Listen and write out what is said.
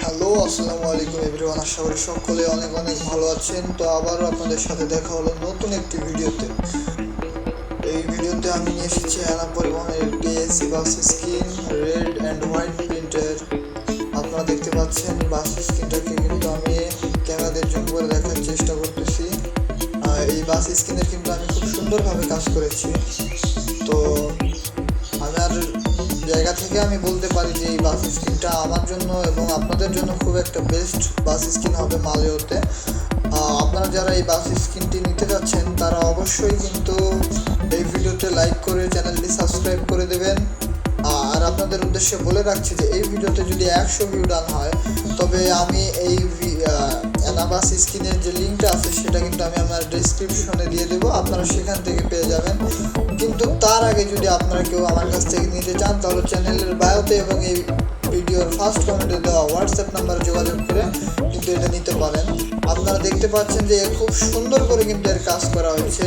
Hello, আসসালামু আলাইকুম everyone. আশা করি সকলে অনেক অনেক ভালো আছেন। তো আবারও আপনাদের সাথে দেখা হলো নতুন একটি ভিডিওতে। এই ভিডিওতে আমি নিয়ে এসেছি অ্যানা পরিবহনের একটি AC bus screen, red and white প্রিন্টের। আপনারা দেখতে পাচ্ছেন বাস স্ক্রিনটাকে কিন্তু আমি ক্যামেরাতে জুম করে দেখার চেষ্টা করতেছি। এই বাস স্ক্রিনের কিন্তু আমি খুব সুন্দরভাবে কাজ করেছি। তো আমার জায়গা থেকে আমি বলতে পারি যে এই বাস স্ক্রিনটা আমার জন্য এবং আপনাদের জন্য খুব একটা বেস্ট বাস স্ক্রিন হবে মালেওতে। আপনারা যারা এই বাস স্ক্রিনটি নিতে যাচ্ছেন তারা অবশ্যই কিন্তু এই ভিডিওতে লাইক করে চ্যানেলটি সাবস্ক্রাইব করে দেবেন। আর আপনাদের উদ্দেশ্যে বলে রাখছি যে এই ভিডিওতে যদি 100 ভিউ ডান হয় তবে আমি এই অ্যানা বাস স্ক্রিনের যে লিঙ্কটা আছে সেটা কিন্তু আমি আমার ডেসক্রিপশনে দিয়ে দেবো, আপনারা সেখান থেকে পেয়ে যাবেন। কিন্তু তার আগে যদি আপনারা কেউ আমার কাছ থেকে নিতে চান তাহলে চ্যানেলের বায়োতে এবং এই ভিডিওর ফার্স্ট কমেন্টে দেওয়া হোয়াটসঅ্যাপ নাম্বারে যোগাযোগ করে কিন্তু এটা নিতে পারেন। আপনারা দেখতে পাচ্ছেন যে খুব সুন্দর করে কিন্তু এর কাজ করা হয়েছে।